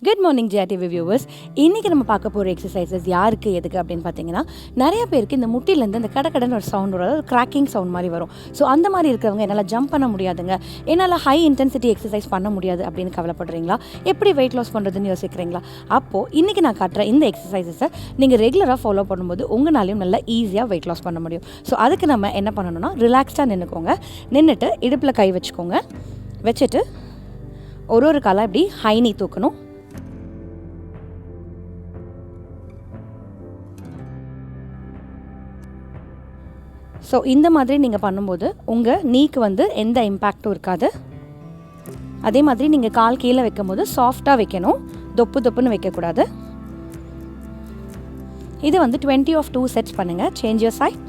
Good morning ஜிஆர்டிவி viewers. இன்றைக்கி நம்ம பார்க்க போகிற எக்ஸசைசஸ் யாருக்கு எதுக்கு அப்படின்னு பார்த்தீங்கன்னா, நிறைய பேருக்கு இந்த முட்டிலேருந்து இந்த கடன்னு ஒரு சவுண்ட் வரும், கிராக்கிங் சவுண்ட் மாதிரி வரும். ஸோ அந்த மாதிரி இருக்கிறவங்க என்னால் ஜம்ப் பண்ண முடியாதுங்க, என்னால் ஹை இன்டென்சிட்டி எக்ஸசைஸ் பண்ண முடியாது அப்படின்னு கவலைப்படுறீங்களா? எப்படி வெயிட் லாஸ் பண்ணுறதுன்னு யோசிக்கிறீங்களா? அப்போது இன்றைக்கி நான் காட்டுற இந்த எக்ஸசைசஸை நீங்கள் ரெகுலராக ஃபாலோ பண்ணும்போது உங்களாலையும் நல்லா ஈஸியாக வெயிட் லாஸ் பண்ண முடியும். ஸோ அதுக்கு நம்ம என்ன பண்ணணும்னா, ரிலாக்ஸ்டாக நின்றுக்கோங்க. நின்றுட்டு இடுப்பில் கை வச்சுக்கோங்க. வச்சுட்டு ஒரு காலை இப்படி ஹை நீ தூக்கணும். ஸோ இந்த மாதிரி நீங்கள் பண்ணும்போது உங்கள் நீக்கு எந்த இம்பேக்டும் இருக்காது. அதே மாதிரி நீங்கள் கால் கீழே வைக்கும் போது சாஃப்டாக வைக்கணும், தொப்புன்னு வைக்கக்கூடாது. இது 20 of 2 செட்ஸ் பண்ணுங்கள். Change your side.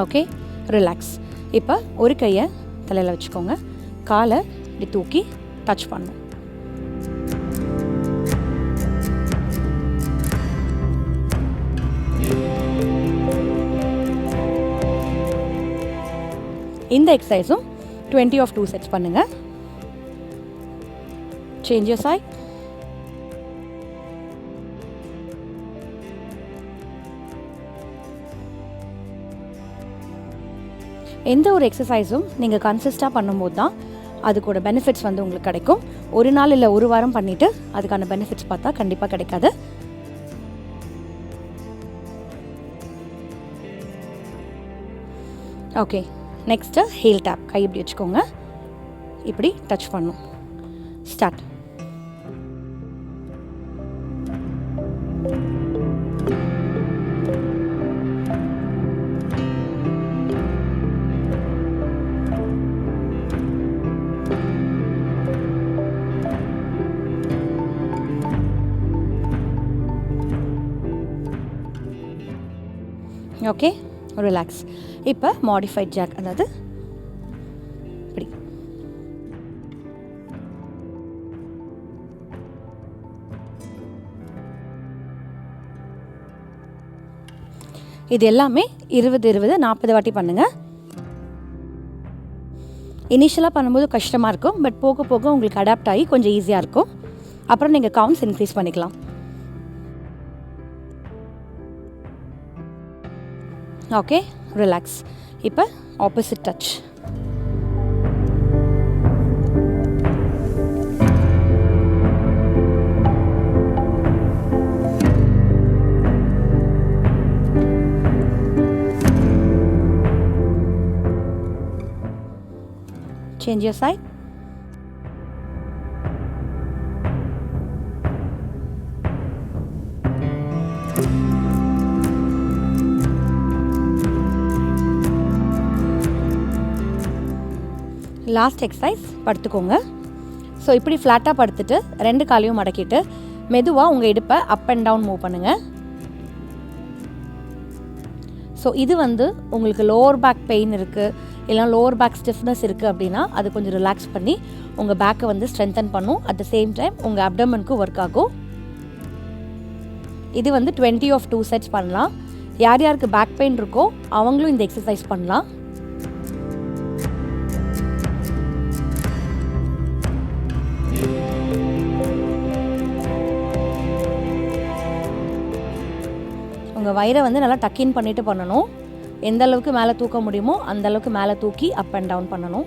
Okay, relax. இப்போ ஒரு கையை தலையில் வச்சுக்கோங்க, காலை இப்படி தூக்கி டச் பண்ணணும். இந்த எக்ஸசைஸும் 20 of 2 செட்ஸ் பண்ணுங்கள். Change your side. எந்த ஒரு எக்ஸசைஸும் நீங்கள் கன்சிஸ்டாக பண்ணும்போது தான் அதுக்கூட பெனிஃபிட்ஸ் உங்களுக்கு கிடைக்கும். ஒரு நாள் இல்லை ஒரு வாரம் பண்ணிவிட்டு அதுக்கான பெனிஃபிட்ஸ் பார்த்தா கண்டிப்பாக கிடைக்காது. Okay, next heel tap. கை இப்படி வச்சுக்கோங்க, இப்படி டச் பண்ணும். ஸ்டார்ட். Okay, relax. இப்போ மாடிஃபைட் ஜாக், அதாவது இப்படி இது எல்லாமே 20 40 வாட்டி பண்ணுங்கள். இனிஷியலாக பண்ணும்போது கஷ்டமாக இருக்கும், பட் போக போக உங்களுக்கு அடாப்ட் ஆகி கொஞ்சம் ஈஸியாக இருக்கும். அப்புறம் நீங்கள் கவுண்ட்ஸ் இன்க்ரீஸ் பண்ணிக்கலாம். Okay, relax. இப்போ opposite touch. Change your side. Last exercise, படுத்துக்கோங்க. ஸோ இப்படி ஃப்ளாட்டாக படுத்துட்டு 2 காலையும் மடக்கிட்டு மெதுவாக உங்கள் இடுப்பை அப் அண்ட் டவுன் மூவ் பண்ணுங்கள். ஸோ இது உங்களுக்கு லோவர் பேக் பெயின் இருக்குது, இல்லை லோவர் பேக் ஸ்டிஃப்னஸ் இருக்குது அப்படின்னா அது கொஞ்சம் ரிலாக்ஸ் பண்ணி உங்கள் பேக்கை ஸ்ட்ரென்தன் பண்ணும். அட் த சேம் டைம் உங்கள் அப்டமனுக்கும் ஒர்க் ஆகும். இது 20 of 2 செட்ஸ் பண்ணலாம். யார் யாருக்கு பேக் பெயின் இருக்கோ அவங்களும் இந்த எக்ஸசைஸ் பண்ணலாம். உங்கள் வயிறை நல்லா டக்கின் பண்ணிவிட்டு பண்ணணும். எந்த அளவுக்கு மேலே தூக்க முடியுமோ அந்த அளவுக்கு மேலே தூக்கி அப் அண்ட் டவுன் பண்ணணும்.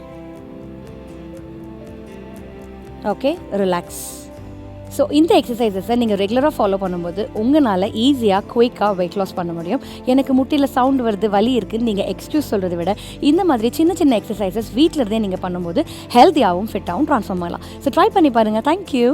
Okay, relax. ஸோ இந்த எக்ஸசைசஸை நீங்கள் ரெகுலராக ஃபாலோ பண்ணும்போது உங்களால் ஈஸியாக குயிக்காக வெயிட் லாஸ் பண்ண முடியும். எனக்கு முட்டியில் சவுண்ட் வருது, வலி இருக்குதுன்னு நீங்கள் எக்ஸ்கியூஸ் சொல்கிறத விட இந்த மாதிரி சின்ன சின்ன எக்ஸசைசஸ் வீட்டில் இருந்தே நீங்கள் பண்ணும்போது ஹெல்த்தியாகவும் ஃபிட்டாகவும் ட்ரான்ஸ்ஃபார்ம் ஆகலாம். ஸோ ட்ரை பண்ணி பாருங்கள். தேங்க்யூ.